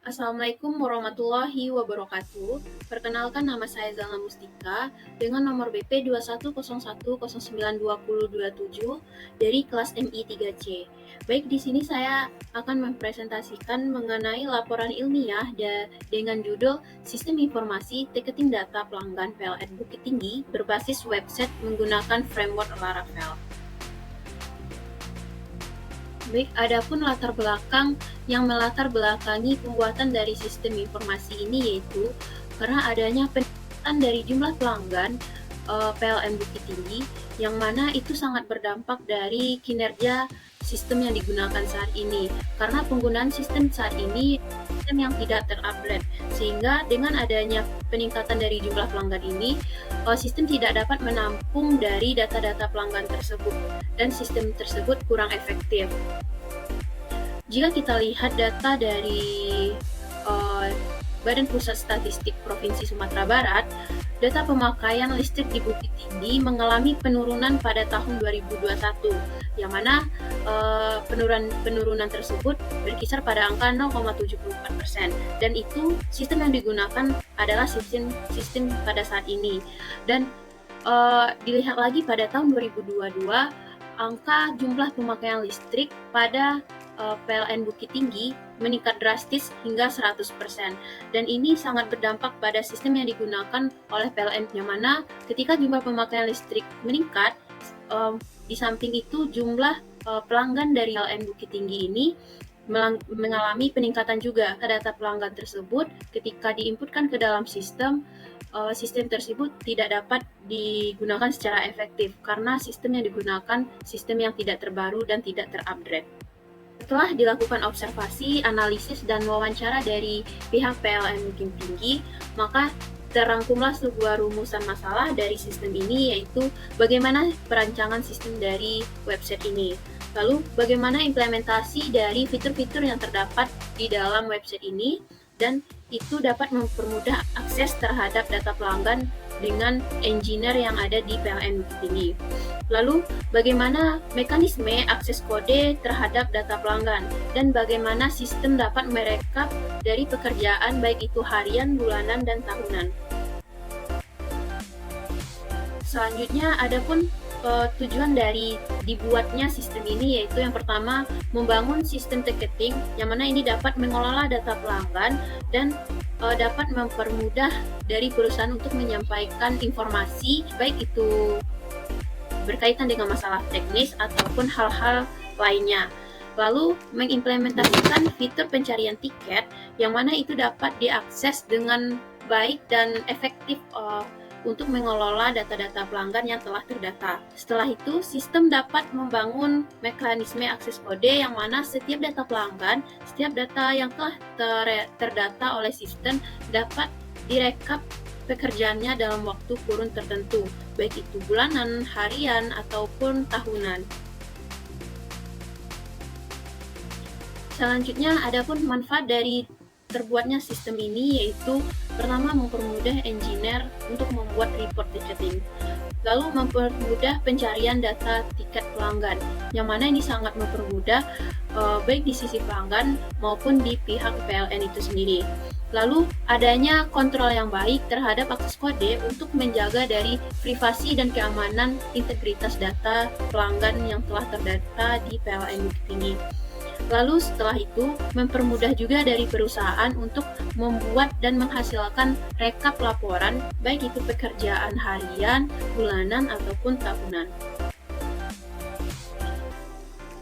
Assalamualaikum warahmatullahi wabarakatuh. Perkenalkan nama saya Zalna Mustika dengan nomor BP 2101092027 dari kelas MI 3C. Baik, di sini saya akan mempresentasikan mengenai laporan ilmiah dengan judul Sistem Informasi Ticketing Data Pelanggan PLN Bukit Tinggi berbasis website menggunakan framework Laravel. Baik, adapun latar belakang yang melatar belakangi pembuatan dari sistem informasi ini yaitu karena adanya peningkatan dari jumlah pelanggan PLN Bukit Tinggi yang mana itu sangat berdampak dari kinerja sistem yang digunakan saat ini. Karena penggunaan sistem saat ini sistem yang tidak terupgrade, sehingga dengan adanya peningkatan dari jumlah pelanggan ini, sistem tidak dapat menampung dari data-data pelanggan tersebut dan sistem tersebut kurang efektif. Jika kita lihat data dari Badan Pusat Statistik Provinsi Sumatera Barat, data pemakaian listrik di Bukit Tinggi mengalami penurunan pada tahun 2021, yang mana penurunan tersebut berkisar pada angka 0,74%, dan itu sistem yang digunakan adalah sistem pada saat ini. Dan dilihat lagi pada tahun 2022, angka jumlah pemakaian listrik pada PLN Bukit Tinggi meningkat drastis hingga 100%. Dan ini sangat berdampak pada sistem yang digunakan oleh PLN, yang mana ketika jumlah pemakaian listrik meningkat, di samping itu jumlah pelanggan dari PLN Bukit Tinggi ini mengalami peningkatan juga. Data pelanggan tersebut ketika diinputkan ke dalam sistem tersebut tidak dapat digunakan secara efektif karena sistem yang digunakan sistem yang tidak terbaru dan tidak terupgrade. Setelah dilakukan observasi, analisis, dan wawancara dari pihak PLN Bukit Tinggi, maka terangkumlah sebuah rumusan masalah dari sistem ini, yaitu bagaimana perancangan sistem dari website ini. Lalu, bagaimana implementasi dari fitur-fitur yang terdapat di dalam website ini, dan itu dapat mempermudah akses terhadap data pelanggan dengan engineer yang ada di PLN Bukit Tinggi. Lalu, bagaimana mekanisme akses kode terhadap data pelanggan, dan bagaimana sistem dapat merekap dari pekerjaan baik itu harian, bulanan, dan tahunan. Selanjutnya, adapun tujuan dari dibuatnya sistem ini yaitu yang pertama, membangun sistem ticketing yang mana ini dapat mengelola data pelanggan dan dapat mempermudah dari perusahaan untuk menyampaikan informasi baik itu berkaitan dengan masalah teknis ataupun hal-hal lainnya. Lalu mengimplementasikan fitur pencarian tiket yang mana itu dapat diakses dengan baik dan efektif untuk mengelola data-data pelanggan yang telah terdata. Setelah itu, sistem dapat membangun mekanisme akses kode yang mana setiap data pelanggan, setiap data yang telah terdata oleh sistem dapat direkap pekerjaannya dalam waktu kurun tertentu, baik itu bulanan, harian, ataupun tahunan. Selanjutnya, adapun manfaat dari terbuatnya sistem ini yaitu pertama, mempermudah engineer untuk membuat report ticketing. Lalu mempermudah pencarian data tiket pelanggan, yang mana ini sangat mempermudah baik di sisi pelanggan maupun di pihak PLN itu sendiri. Lalu adanya kontrol yang baik terhadap akses kode untuk menjaga dari privasi dan keamanan integritas data pelanggan yang telah terdata di PLN Bukit Tinggi. Lalu setelah itu mempermudah juga dari perusahaan untuk membuat dan menghasilkan rekap laporan baik itu pekerjaan harian, bulanan, ataupun tahunan.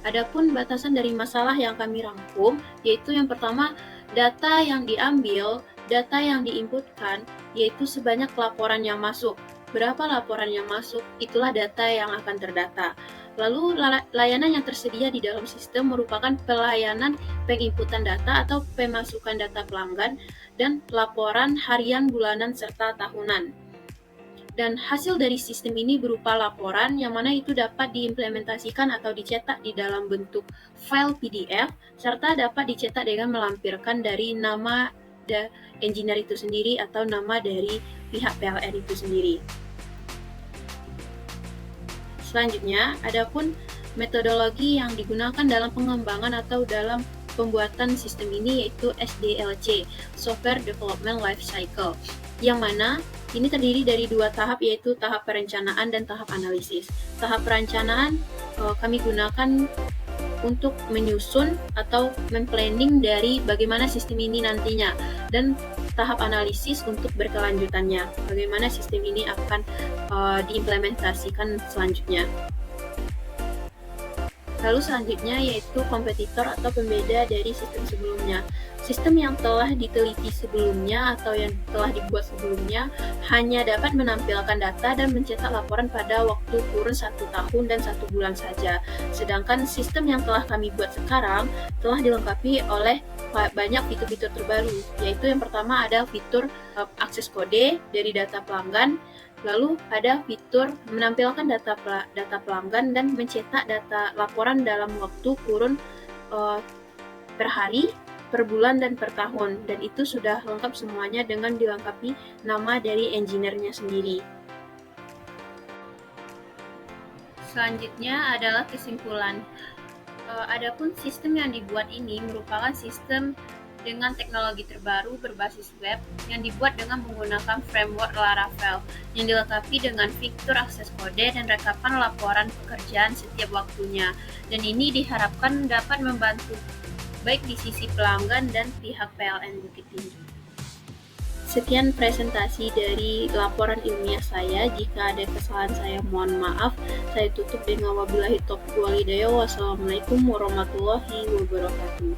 Adapun batasan dari masalah yang kami rangkum yaitu yang pertama, data yang diambil, data yang diinputkan yaitu sebanyak laporan yang masuk. Berapa laporan yang masuk, itulah data yang akan terdata. Lalu layanan yang tersedia di dalam sistem merupakan pelayanan penginputan data atau pemasukan data pelanggan dan laporan harian, bulanan, serta tahunan. Dan hasil dari sistem ini berupa laporan yang mana itu dapat diimplementasikan atau dicetak di dalam bentuk file PDF serta dapat dicetak dengan melampirkan dari nama engineer itu sendiri atau nama dari pihak PLN itu sendiri. Selanjutnya, adapun metodologi yang digunakan dalam pengembangan atau dalam pembuatan sistem ini, yaitu SDLC, Software Development Life Cycle, yang mana ini terdiri dari 2 tahap, yaitu tahap perencanaan dan tahap analisis. Tahap perencanaan kami gunakan untuk menyusun atau memplanning dari bagaimana sistem ini nantinya, dan tahap analisis untuk berkelanjutannya, bagaimana sistem ini akan diimplementasikan selanjutnya. Lalu selanjutnya yaitu kompetitor atau pembeda dari sistem sebelumnya. Sistem yang telah diteliti sebelumnya atau yang telah dibuat sebelumnya hanya dapat menampilkan data dan mencetak laporan pada waktu kurun 1 tahun dan 1 bulan saja. Sedangkan sistem yang telah kami buat sekarang telah dilengkapi oleh banyak fitur-fitur terbaru, yaitu yang pertama ada fitur akses kode dari data pelanggan. Lalu ada fitur menampilkan data pelanggan dan mencetak data laporan dalam waktu kurun per hari, per bulan, dan per tahun. Dan itu sudah lengkap semuanya dengan dilengkapi nama dari engineer-nya sendiri. Selanjutnya adalah kesimpulan. Adapun sistem yang dibuat ini merupakan sistem dengan teknologi terbaru berbasis web yang dibuat dengan menggunakan framework Laravel yang dilengkapi dengan fitur akses kode dan rekapan laporan pekerjaan setiap waktunya. Dan ini diharapkan dapat membantu baik di sisi pelanggan dan pihak PLN Bukit Tinggi. Sekian presentasi dari laporan ilmiah saya. Jika ada kesalahan saya mohon maaf. Saya tutup dengan wabillahi taufiq wal hidayah. Wassalamualaikum warahmatullahi wabarakatuh.